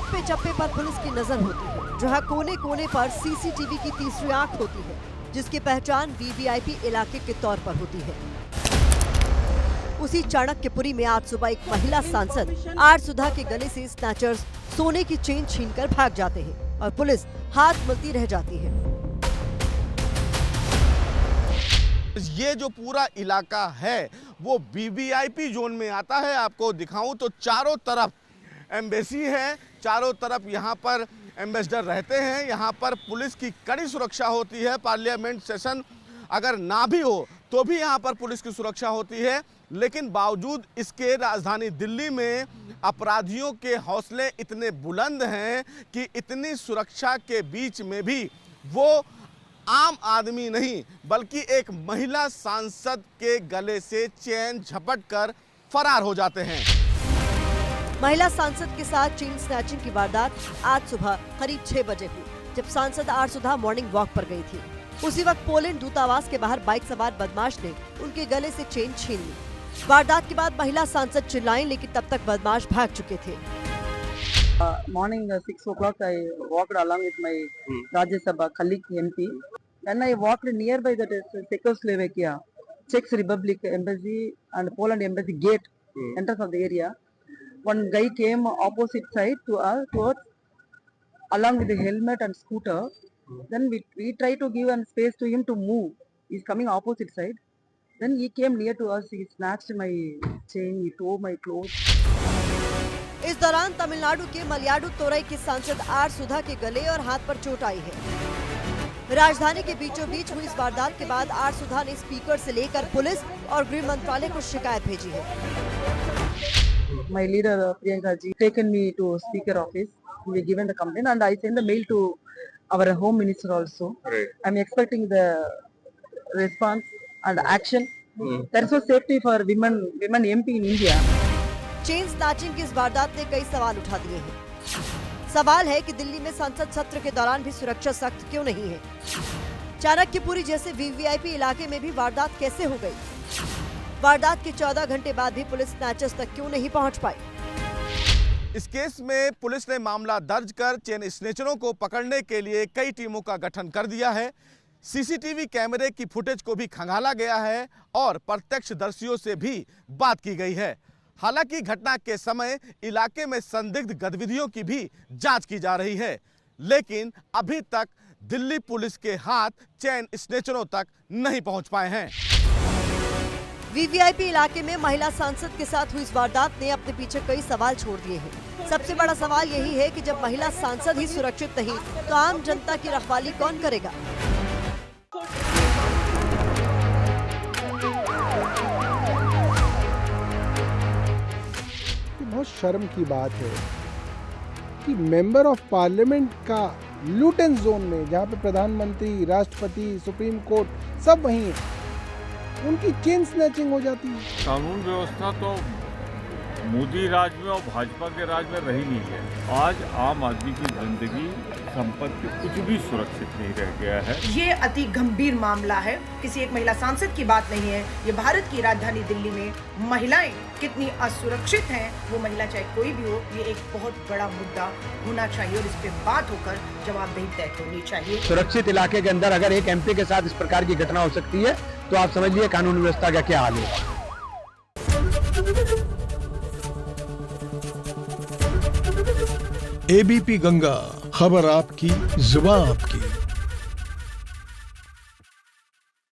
चप्पे चप्पे पर पुलिस की नजर होती है, जहां कोने कोने पर सीसीटीवी की तीसरी आंख होती है, जिसकी पहचान वीवीआईपी इलाके के तौर पर होती है। उसी चाणक्यपुरी में आज सुबह एक महिला सांसद आर सुधा के गले से स्नैचर्स सोने की चेन छीनकर भाग जाते हैं और पुलिस हाथ मलती रह जाती है। ये जो पूरा इलाका है वो वीवीआईपी जोन में आता है। आपको दिखाऊं तो चारों तरफ एम्बेसी है, चारों तरफ यहाँ पर एम्बेसडर रहते हैं, यहाँ पर पुलिस की कड़ी सुरक्षा होती है। पार्लियामेंट सेशन अगर ना भी हो तो भी यहाँ पर पुलिस की सुरक्षा होती है, लेकिन बावजूद इसके राजधानी दिल्ली में अपराधियों के हौसले इतने बुलंद हैं कि इतनी सुरक्षा के बीच में भी वो आम आदमी नहीं बल्कि एक महिला सांसद के गले से चेन झपट कर फरार हो जाते हैं। महिला सांसद के साथ चेन स्नैचिंग की वारदात आज सुबह करीब 6 बजे हुई, जब सांसद आर सुधा मॉर्निंग वॉक पर गई थी। उसी वक्त पोलैंड दूतावास के बाहर बाइक सवार बदमाश ने उनके गले से चेन छीन ली। वारदात के बाद महिला सांसद चिल्लाई, लेकिन तब तक बदमाश भाग चुके थे। Morning 6 o'clock, I walked along with my Rajya Sabha colleague MP. When I walked nearby that is Czechoslovakia, Czech Republic embassy and Poland embassy gate, entrance of the area, one guy came opposite side to us, towards, along with the helmet and scooter. Then we tried to give an space to him to move. He's coming opposite side. Then he came near to us. He snatched my chain. He tore my clothes. इस दौरान तमिलनाडु के मलयाडुतुरई के सांसद are सुधा के गले और हाथ पर चोट आई है। राजधानी के बीचों बीच हुई इस वारदात के बाद आर सुधा ने स्पीकर से लेकर पुलिस और गृह मंत्रालय को शिकायत भेजी है। My leader Priyanka ji taken me to speaker office. We given the complaint and I sent the mail to our home minister also. Right. I'm expecting the response and action. There is no safety for women MP in India. Chain snatching की इस वारदात ने कई सवाल उठा दिए हैं। सवाल है कि दिल्ली में संसद सत्र के दौरान भी सुरक्षा सख्त क्यों नहीं है? चाणक्यपुरी जैसे वीवीआईपी इलाके में भी वारदात कैसे हो गई? वारदात के 14 घंटे बाद भी पुलिस स्नैचर्स तक क्यों नहीं पहुंच पाई? इस केस में पुलिस ने मामला दर्ज कर चेन स्नेचरों को पकड़ने के लिए कई टीमों का गठन कर दिया है। सीसीटीवी कैमरे की फुटेज को भी खंगाला गया है और प्रत्यक्षदर्शियों से भी बात की गई है। हालांकि घटना के समय इलाके में संदिग्ध गतिविधियों की भी जांच की जा रही है, लेकिन अभी तक दिल्ली पुलिस के हाथ चेन स्नेचरों तक नहीं पहुंच पाए हैं। वीवीआईपी इलाके में महिला सांसद के साथ हुई इस वारदात ने अपने पीछे कई सवाल छोड़ दिए हैं। सबसे बड़ा सवाल यही है कि जब महिला सांसद ही सुरक्षित नहीं तो आम जनता की रखवाली कौन करेगा? बहुत शर्म की बात है कि मेंबर ऑफ पार्लियामेंट का लूटेन जोन में, जहाँ पे प्रधानमंत्री, राष्ट्रपति, सुप्रीम कोर्ट सब वहीं है, उनकी चेन स्नैचिंग हो जाती है। कानून व्यवस्था तो मोदी राज में और भाजपा के राज में रही नहीं है। आज आम आदमी की जिंदगी, संपत्ति कुछ भी सुरक्षित नहीं रह गया है। ये अति गंभीर मामला है, किसी एक महिला सांसद की बात नहीं है। ये भारत की राजधानी दिल्ली में महिलाएं कितनी असुरक्षित हैं, वो महिला चाहे कोई भी हो, ये एक बहुत बड़ा मुद्दा होना चाहिए और इस पे बात होकर जवाबदेही तय होनी चाहिए। सुरक्षित इलाके के अंदर अगर एक एमपी के साथ इस प्रकार की घटना हो सकती है तो आप समझिए कानून व्यवस्था का क्या हाल है। एबीपी गंगा, खबर आपकी, जुबान आपकी।